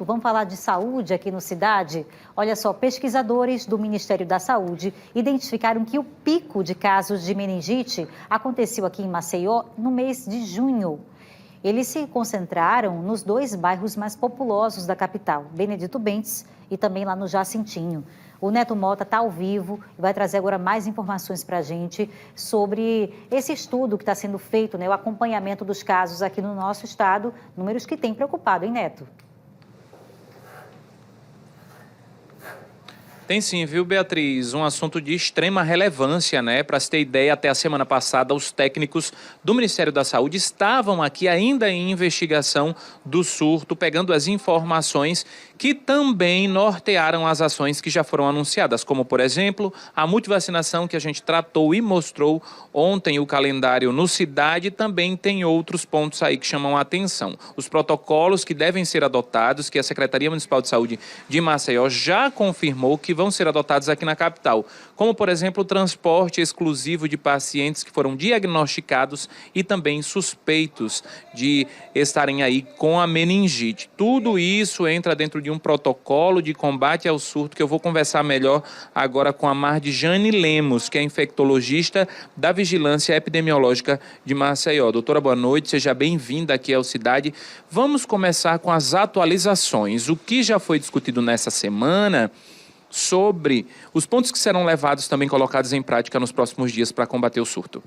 assunto. Vamos falar de saúde aqui no Cidade? Olha só, pesquisadores do Ministério da Saúde identificaram que o pico de casos de meningite aconteceu aqui em Maceió no mês de junho. Eles se concentraram nos 2 bairros mais populosos da capital, Benedito Bentes e também lá no Jacintinho. O Neto Mota está ao vivo e vai trazer agora mais informações para a gente sobre esse estudo que está sendo feito, né, o acompanhamento dos casos aqui no nosso estado, números que têm preocupado, hein, Neto? Tem sim, viu, Beatriz? Um assunto de extrema relevância, né? Para se ter ideia, até a semana passada, os técnicos do Ministério da Saúde estavam aqui ainda em investigação do surto, pegando as informações que também nortearam as ações que já foram anunciadas, como, por exemplo, a multivacinação que a gente tratou e mostrou ontem o calendário no Cidade. Também tem outros pontos aí que chamam a atenção. Os protocolos que devem ser adotados, que a Secretaria Municipal de Saúde de Maceió já confirmou que vão ser adotados aqui na capital, como, por exemplo, o transporte exclusivo de pacientes que foram diagnosticados e também suspeitos de estarem aí com a meningite. Tudo isso entra dentro de um protocolo de combate ao surto que eu vou conversar melhor agora com a Mardjane Lemos, que é infectologista da Vigilância Epidemiológica de Maceió. Doutora, boa noite, seja bem-vinda aqui ao Cidade. Vamos começar com as atualizações. O que já foi discutido nessa semana sobre os pontos que serão levados também colocados em prática nos próximos dias para combater o surto.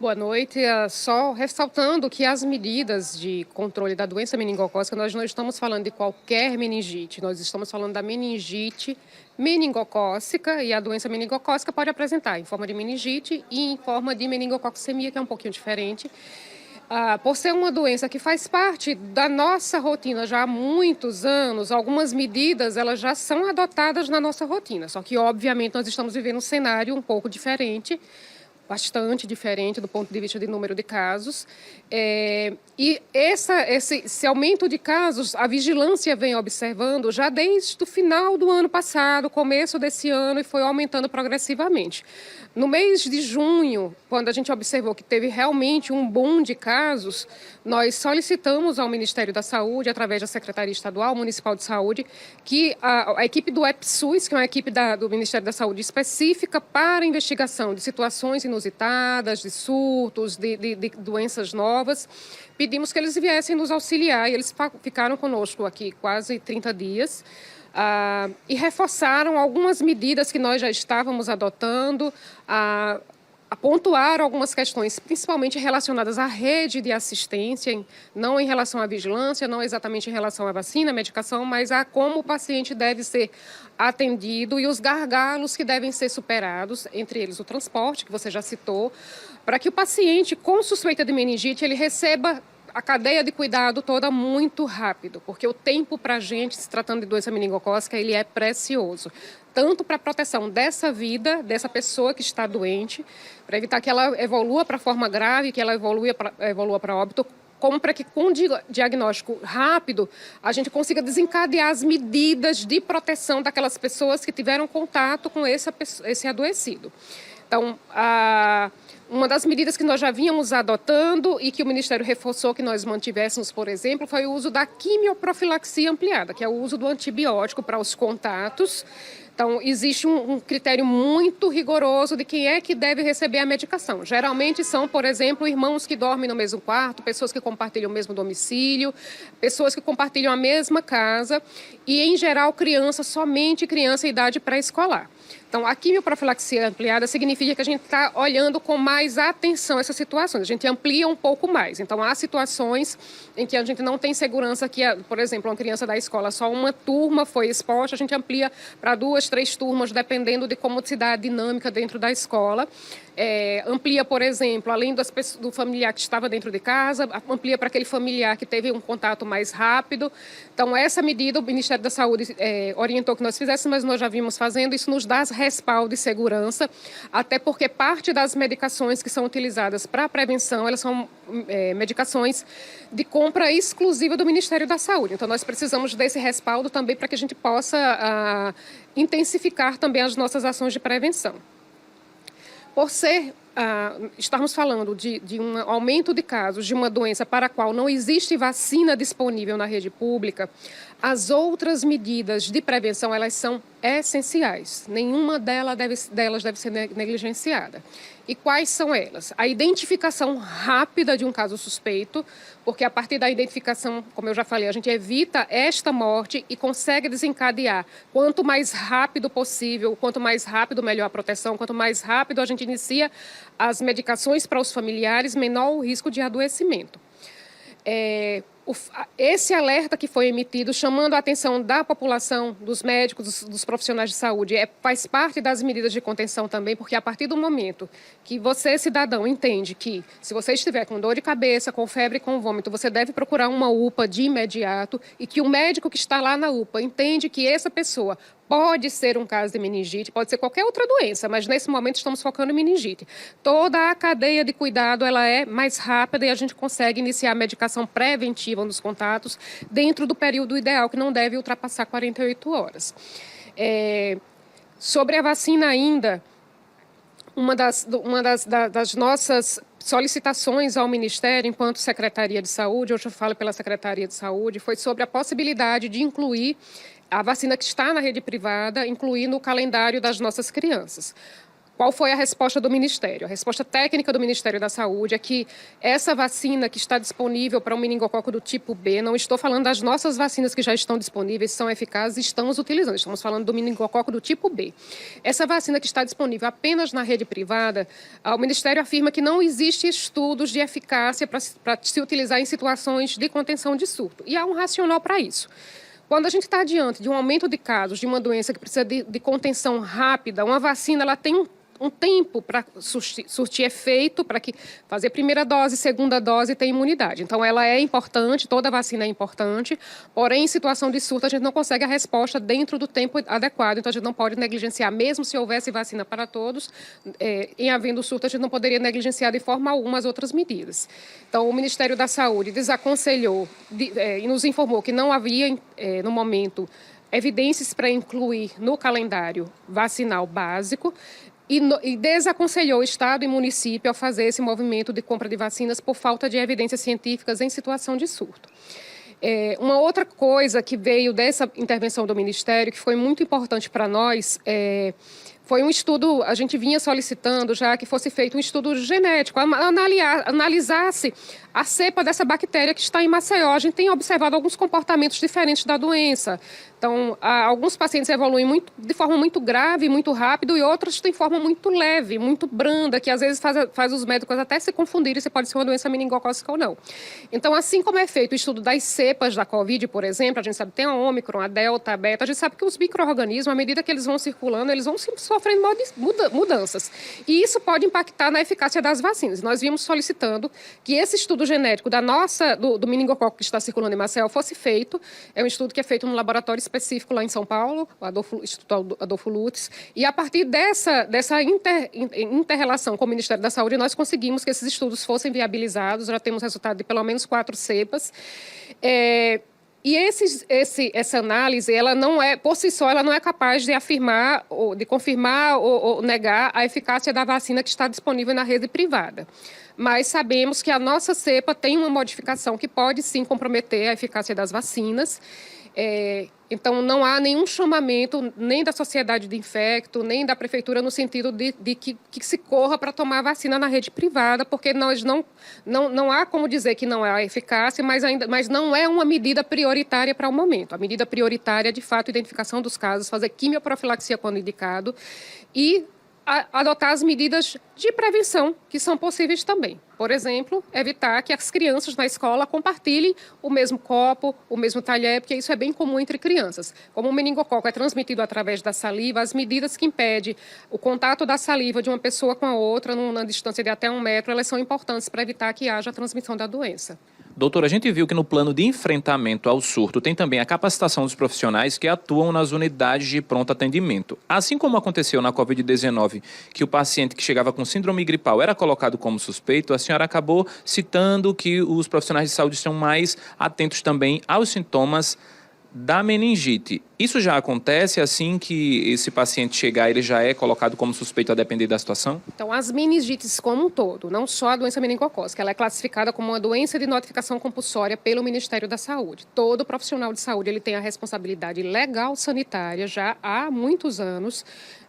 Boa noite. Só ressaltando que as medidas de controle da doença meningocócica, nós não estamos falando de qualquer meningite, nós estamos falando da meningite meningocócica, e a doença meningocócica pode apresentar em forma de meningite e em forma de meningococcemia, que é um pouquinho diferente. Por ser uma doença que faz parte da nossa rotina já há muitos anos, algumas medidas elas já são adotadas na nossa rotina. Só que, obviamente, nós estamos vivendo um cenário um pouco diferente, bastante diferente do ponto de vista de número de casos. E esse aumento de casos, a vigilância vem observando já desde o final do ano passado, começo desse ano, e foi aumentando progressivamente. No mês de junho, quando a gente observou que teve realmente um boom de casos, nós solicitamos ao Ministério da Saúde, através da Secretaria Estadual Municipal de Saúde, que a equipe do EPSUS, que é uma equipe do Ministério da Saúde específica para investigação de situações inusitadas, de surtos, de doenças novas, pedimos que eles viessem nos auxiliar, e eles ficaram conosco aqui quase 30 dias, e reforçaram algumas medidas que nós já estávamos adotando, a pontuar algumas questões, principalmente relacionadas à rede de assistência, não em relação à vigilância, não exatamente em relação à vacina, à medicação, mas a como o paciente deve ser atendido e os gargalos que devem ser superados, entre eles o transporte, que você já citou, para que o paciente com suspeita de meningite ele receba a cadeia de cuidado toda muito rápido, porque o tempo para a gente, se tratando de doença meningocócica, ele é precioso. Tanto para a proteção dessa vida, dessa pessoa que está doente, para evitar que ela evolua para forma grave, que ela evolua para óbito, como para que com diagnóstico rápido a gente consiga desencadear as medidas de proteção daquelas pessoas que tiveram contato com esse adoecido. Então, uma das medidas que nós já vínhamos adotando e que o Ministério reforçou que nós mantivéssemos, por exemplo, foi o uso da quimioprofilaxia ampliada, que é o uso do antibiótico para os contatos. Então, existe um critério muito rigoroso de quem é que deve receber a medicação. Geralmente são, por exemplo, irmãos que dormem no mesmo quarto, pessoas que compartilham o mesmo domicílio, pessoas que compartilham a mesma casa e, em geral, somente criança em idade pré-escolar. Então, a quimioprofilaxia ampliada significa que a gente está olhando com mais atenção essas situações, a gente amplia um pouco mais. Então, há situações em que a gente não tem segurança que, por exemplo, uma criança da escola, só uma turma foi exposta, a gente amplia para 2, 3 turmas, dependendo de como se dá a dinâmica dentro da escola. Amplia, por exemplo, além do familiar que estava dentro de casa, amplia para aquele familiar que teve um contato mais rápido. Então, essa medida o Ministério da Saúde orientou que nós fizéssemos, mas nós já vimos fazendo. Isso nos dá respaldo e segurança, até porque parte das medicações que são utilizadas para a prevenção, elas são medicações de compra exclusiva do Ministério da Saúde. Então, nós precisamos desse respaldo também para que a gente possa intensificar também as nossas ações de prevenção. Por estarmos falando de um aumento de casos de uma doença para a qual não existe vacina disponível na rede pública, As outras medidas de prevenção, elas são essenciais. Nenhuma delas deve ser negligenciada. E quais são elas? A identificação rápida de um caso suspeito, porque a partir da identificação, como eu já falei, a gente evita esta morte e consegue desencadear. Quanto mais rápido possível, quanto mais rápido, melhor a proteção, quanto mais rápido a gente inicia as medicações para os familiares, menor o risco de adoecimento. Esse alerta que foi emitido, chamando a atenção da população, dos médicos, dos profissionais de saúde, faz parte das medidas de contenção também, porque a partir do momento que você, cidadão, entende que se você estiver com dor de cabeça, com febre e com vômito, você deve procurar uma UPA de imediato e que o médico que está lá na UPA entende que essa pessoa pode ser um caso de meningite, pode ser qualquer outra doença, mas nesse momento estamos focando em meningite. Toda a cadeia de cuidado ela é mais rápida e a gente consegue iniciar a medicação preventiva nos contatos dentro do período ideal, que não deve ultrapassar 48 horas. Sobre a vacina ainda, uma das nossas solicitações ao Ministério, enquanto Secretaria de Saúde, hoje eu falo pela Secretaria de Saúde, foi sobre a possibilidade de incluir a vacina que está na rede privada, incluir no calendário das nossas crianças. Qual foi a resposta do Ministério? A resposta técnica do Ministério da Saúde é que essa vacina que está disponível para o meningococo do tipo B, não estou falando das nossas vacinas que já estão disponíveis, são eficazes e estamos utilizando, estamos falando do meningococo do tipo B. Essa vacina que está disponível apenas na rede privada, o Ministério afirma que não existe estudos de eficácia para se utilizar em situações de contenção de surto. E há um racional para isso. Quando a gente está diante de um aumento de casos de uma doença que precisa de contenção rápida, uma vacina ela tem um tempo para surtir efeito, para que fazer primeira dose, segunda dose e ter imunidade. Então, ela é importante, toda vacina é importante, porém, em situação de surto, a gente não consegue a resposta dentro do tempo adequado, então a gente não pode negligenciar, mesmo se houvesse vacina para todos, em havendo surto, a gente não poderia negligenciar de forma alguma as outras medidas. Então, o Ministério da Saúde desaconselhou e nos informou que não havia, no momento, evidências para incluir no calendário vacinal básico, e desaconselhou o Estado e município a fazer esse movimento de compra de vacinas por falta de evidências científicas em situação de surto. Uma outra coisa que veio dessa intervenção do Ministério, que foi muito importante para nós, foi um estudo, a gente vinha solicitando já que fosse feito um estudo genético, analisasse a cepa dessa bactéria que está em Maceió. A gente tem observado alguns comportamentos diferentes da doença. Então, alguns pacientes evoluem de forma muito grave, muito rápido, e outros de forma muito leve, muito branda, que às vezes faz os médicos até se confundirem se pode ser uma doença meningocócica ou não. Então, assim como é feito o estudo das cepas da Covid, por exemplo, a gente sabe que tem a Ômicron, a Delta, a Beta, a gente sabe que os micro-organismos, à medida que eles vão circulando, eles vão sofrendo mudanças. E isso pode impactar na eficácia das vacinas. Nós vimos solicitando que esse estudo genético do meningococo que está circulando em Maceió fosse feito. É um estudo que é feito num laboratório específico lá em São Paulo, o Instituto Adolfo Lutz, e a partir dessa inter-relação com o Ministério da Saúde, nós conseguimos que esses estudos fossem viabilizados, já temos resultado de pelo menos 4 cepas. E essa análise, ela não é, por si só, ela não é capaz de afirmar, ou de confirmar ou negar a eficácia da vacina que está disponível na rede privada. Mas sabemos que a nossa cepa tem uma modificação que pode, sim, comprometer a eficácia das vacinas. Então, não há nenhum chamamento, nem da Sociedade de Infecto, nem da Prefeitura, no sentido de que se corra para tomar a vacina na rede privada, porque nós não há como dizer que não há eficácia, mas não é uma medida prioritária para o momento. A medida prioritária é, de fato, a identificação dos casos, fazer quimioprofilaxia quando indicado e adotar as medidas de prevenção que são possíveis também. Por exemplo, evitar que as crianças na escola compartilhem o mesmo copo, o mesmo talher, porque isso é bem comum entre crianças. Como o meningococo é transmitido através da saliva, as medidas que impedem o contato da saliva de uma pessoa com a outra, numa distância de até 1 metro, elas são importantes para evitar que haja a transmissão da doença. Doutora, a gente viu que no plano de enfrentamento ao surto tem também a capacitação dos profissionais que atuam nas unidades de pronto atendimento. Assim como aconteceu na Covid-19, que o paciente que chegava com síndrome gripal era colocado como suspeito, a senhora acabou citando que os profissionais de saúde estão mais atentos também aos sintomas da meningite. Isso já acontece assim que esse paciente chegar, ele já é colocado como suspeito a depender da situação? Então, as meningites como um todo, não só a doença meningocócica, ela é classificada como uma doença de notificação compulsória pelo Ministério da Saúde. Todo profissional de saúde ele tem a responsabilidade legal sanitária já há muitos anos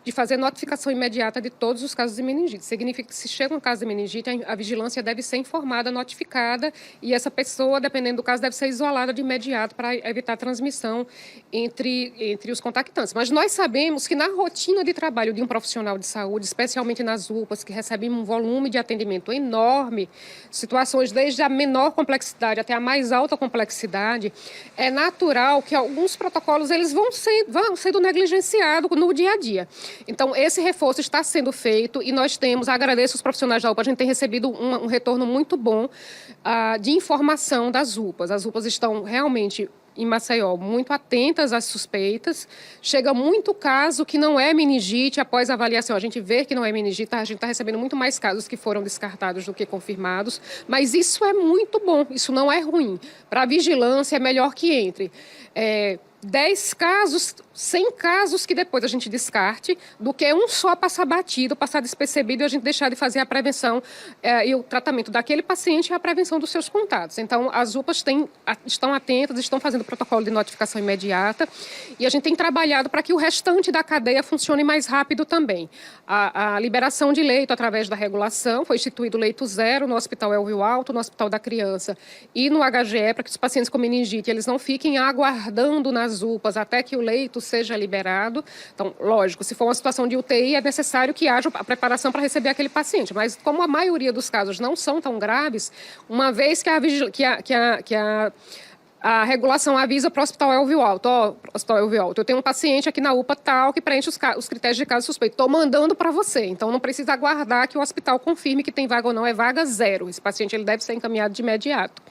de fazer notificação imediata de todos os casos de meningite. Significa que se chega um caso de meningite, a vigilância deve ser informada, notificada, e essa pessoa, dependendo do caso, deve ser isolada de imediato para evitar transmissão entre os contactantes. Mas nós sabemos que na rotina de trabalho de um profissional de saúde, especialmente nas UPAs, que recebem um volume de atendimento enorme, situações desde a menor complexidade até a mais alta complexidade, é natural que alguns protocolos eles vão sendo negligenciados no dia a dia. Então, esse reforço está sendo feito e nós agradeço os profissionais da UPA, a gente tem recebido um retorno muito bom de informação das UPAs. As UPAs estão realmente em Maceió, muito atentas às suspeitas. Chega muito caso que não é meningite após a avaliação. A gente vê que não é meningite, a gente está recebendo muito mais casos que foram descartados do que confirmados, mas isso é muito bom, isso não é ruim. Para a vigilância é melhor que entre 10 casos, 100 casos que depois a gente descarte, do que um só passar batido, passar despercebido e a gente deixar de fazer a prevenção e o tratamento daquele paciente e a prevenção dos seus contatos. Então, as UPAs estão atentas, estão fazendo protocolo de notificação imediata e a gente tem trabalhado para que o restante da cadeia funcione mais rápido também. A liberação de leito através da regulação, foi instituído leito zero no Hospital Elvio Alto, no Hospital da Criança e no HGE, para que os pacientes com meningite eles não fiquem aguardando nas UPAs até que o leito seja liberado. Então, lógico, se for uma situação de UTI, é necessário que haja a preparação para receber aquele paciente. Mas como a maioria dos casos não são tão graves, uma vez que a regulação avisa para o Hospital Elvio Alto, Hospital Elvio Alto, eu tenho um paciente aqui na UPA tal que preenche os critérios de caso suspeito, estou mandando para você. Então, não precisa aguardar que o hospital confirme que tem vaga ou não, é vaga zero. Esse paciente ele deve ser encaminhado de imediato.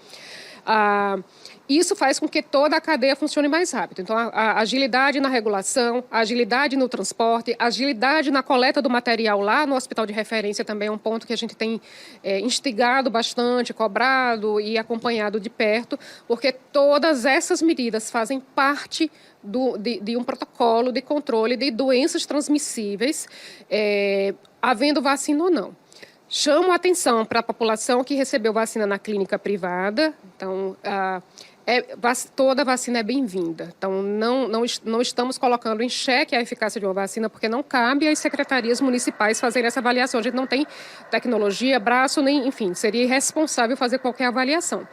Isso faz com que toda a cadeia funcione mais rápido. Então, a agilidade na regulação, a agilidade no transporte, a agilidade na coleta do material lá no hospital de referência também é um ponto que a gente tem instigado bastante, cobrado e acompanhado de perto, porque todas essas medidas fazem parte de um protocolo de controle de doenças transmissíveis, havendo vacina ou não. Chamo a atenção para a população que recebeu vacina na clínica privada. Então, toda vacina é bem-vinda. Então, não estamos colocando em xeque a eficácia de uma vacina, porque não cabe às secretarias municipais fazerem essa avaliação. A gente não tem tecnologia, braço, enfim, seria irresponsável fazer qualquer avaliação.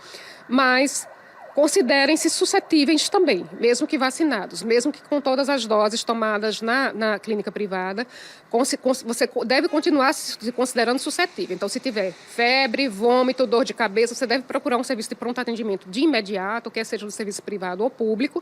Mas considerem-se suscetíveis também, mesmo que vacinados, mesmo que com todas as doses tomadas na clínica privada, você deve continuar se considerando suscetível. Então, se tiver febre, vômito, dor de cabeça, você deve procurar um serviço de pronto atendimento de imediato, quer seja do serviço privado ou público.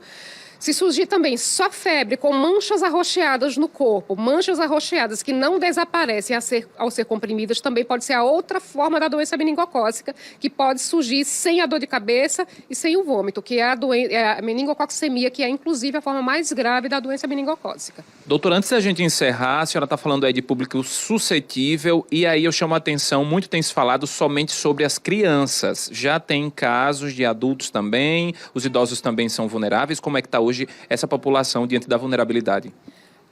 Se surgir também só febre com manchas arroxeadas no corpo, manchas arroxeadas que não desaparecem ao ser comprimidas, também pode ser a outra forma da doença meningocócica, que pode surgir sem a dor de cabeça e sem o vômito, que é a meningococcemia, que é inclusive a forma mais grave da doença meningocócica. Doutora, antes da gente encerrar, a senhora está falando aí de público suscetível e aí eu chamo a atenção, muito tem se falado somente sobre as crianças. Já tem casos de adultos também, os idosos também são vulneráveis. Como é que está hoje essa população diante da vulnerabilidade?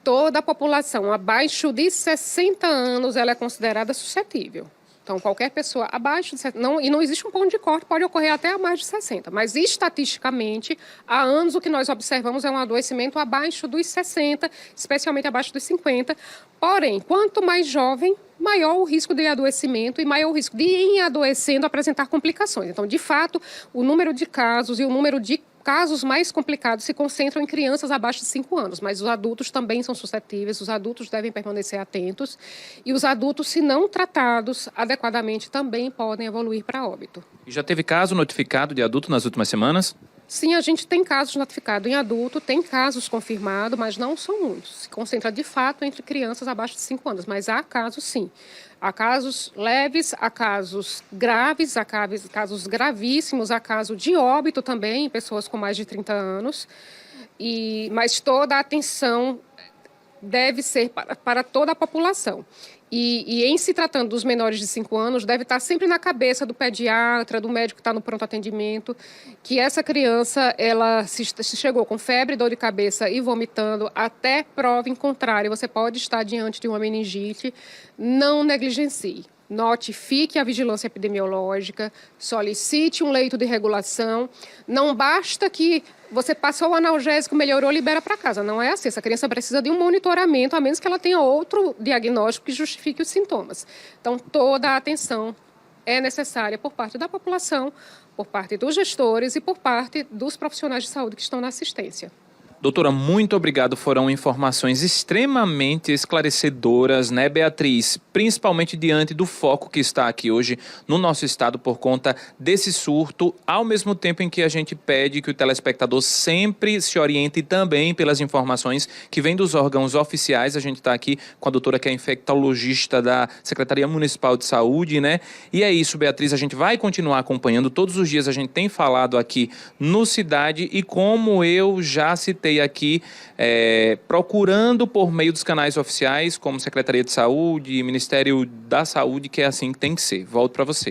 Toda a população abaixo de 60 anos ela é considerada suscetível. Então, qualquer pessoa abaixo de 60, e não existe um ponto de corte, pode ocorrer até a mais de 60. Mas, estatisticamente, há anos o que nós observamos é um adoecimento abaixo dos 60, especialmente abaixo dos 50. Porém, quanto mais jovem, maior o risco de adoecimento e maior o risco de, em adoecendo, apresentar complicações. Então, de fato, o número de casos e o número de casos mais complicados se concentram em crianças abaixo de 5 anos, mas os adultos também são suscetíveis, os adultos devem permanecer atentos e os adultos, se não tratados adequadamente, também podem evoluir para óbito. E já teve caso notificado de adulto nas últimas semanas? Sim, a gente tem casos notificados em adulto, tem casos confirmados, mas não são muitos. Se concentra, de fato, entre crianças abaixo de 5 anos, mas há casos, sim. Há casos leves, há casos graves, há casos gravíssimos, há caso de óbito também, em pessoas com mais de 30 anos. Mas toda a atenção deve ser para toda a população. E em se tratando dos menores de 5 anos, deve estar sempre na cabeça do pediatra, do médico que está no pronto atendimento, que essa criança, ela se chegou com febre, dor de cabeça e vomitando, até prova em contrário, você pode estar diante de uma meningite, não negligencie. Notifique a vigilância epidemiológica, solicite um leito de regulação. Não basta que você passou o analgésico, melhorou, libera para casa. Não é assim. Essa criança precisa de um monitoramento, a menos que ela tenha outro diagnóstico que justifique os sintomas. Então, toda a atenção é necessária por parte da população, por parte dos gestores e por parte dos profissionais de saúde que estão na assistência. Doutora, muito obrigado. Foram informações extremamente esclarecedoras, né, Beatriz? Principalmente diante do foco que está aqui hoje no nosso estado por conta desse surto, ao mesmo tempo em que a gente pede que o telespectador sempre se oriente também pelas informações que vêm dos órgãos oficiais. A gente está aqui com a doutora que é infectologista da Secretaria Municipal de Saúde, né? E é isso, Beatriz, a gente vai continuar acompanhando. Todos os dias a gente tem falado aqui no Cidade e como eu já citei aqui, procurando por meio dos canais oficiais, como Secretaria de Saúde, Ministério da Saúde, que é assim que tem que ser. Volto para você.